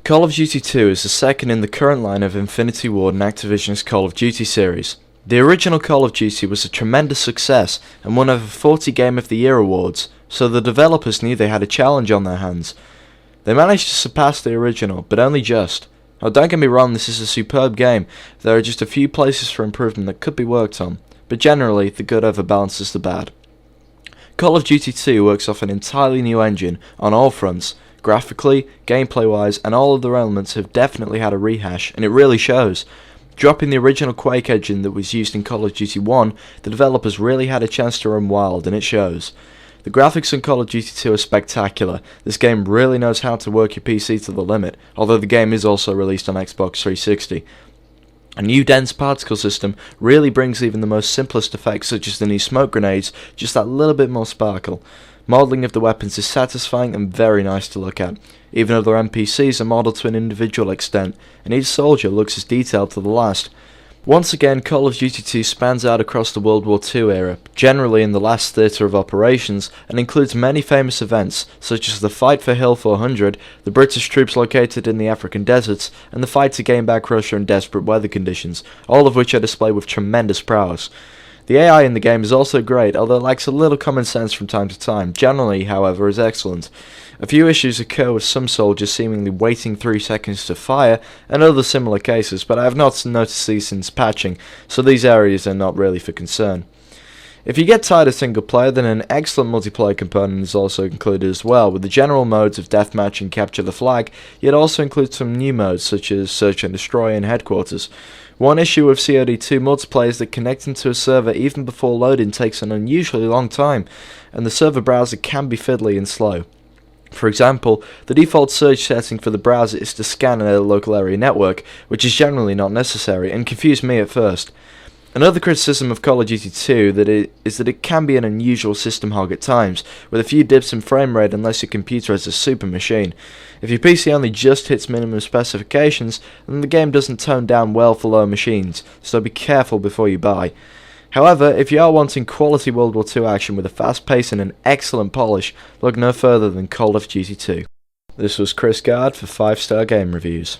Call of Duty 2 is the second in the current line of Infinity Ward and Activision's Call of Duty series. The original Call of Duty was a tremendous success and won over 40 Game of the Year awards, so the developers knew they had a challenge on their hands. They managed to surpass the original, but only just. Now don't get me wrong, this is a superb game. There are just a few places for improvement that could be worked on, but generally the good overbalances the bad. Call of Duty 2 works off an entirely new engine on all fronts. Graphically, gameplay-wise, and all other elements have definitely had a rehash, and it really shows. Dropping the original Quake engine that was used in Call of Duty 1, the developers really had a chance to run wild, and it shows. The graphics in Call of Duty 2 are spectacular. This game really knows how to work your PC to the limit, although the game is also released on Xbox 360. A new dense particle system really brings even the most simplest effects such as the new smoke grenades just that little bit more sparkle. Modelling of the weapons is satisfying and very nice to look at. Even other NPCs are modelled to an individual extent, and each soldier looks as detailed to the last. Once again, Call of Duty 2 spans out across the World War II era, generally in the last theatre of operations, and includes many famous events, such as the fight for Hill 400, the British troops located in the African deserts, and the fight to gain back Russia in desperate weather conditions, all of which are displayed with tremendous prowess. The AI in the game is also great, although it lacks a little common sense from time to time. Generally, however, is excellent. A few issues occur with some soldiers seemingly waiting 3 seconds to fire, and other similar cases, but I have not noticed these since patching, so these areas are not really for concern. If you get tired of single player, then an excellent multiplayer component is also included as well, with the general modes of deathmatch and capture the flag, yet also includes some new modes such as search and destroy and headquarters. One issue with COD2 multiplayer is that connecting to a server even before loading takes an unusually long time, and the server browser can be fiddly and slow. For example, the default search setting for the browser is to scan a local area network, which is generally not necessary, and confused me at first. Another criticism of Call of Duty 2 is that it can be an unusual system hog at times, with a few dips in frame rate unless your computer is a super machine. If your PC only just hits minimum specifications, then the game doesn't tone down well for low machines, so be careful before you buy. However, if you are wanting quality World War II action with a fast pace and an excellent polish, look no further than Call of Duty 2. This was Chris Gard for 5 Star Game Reviews.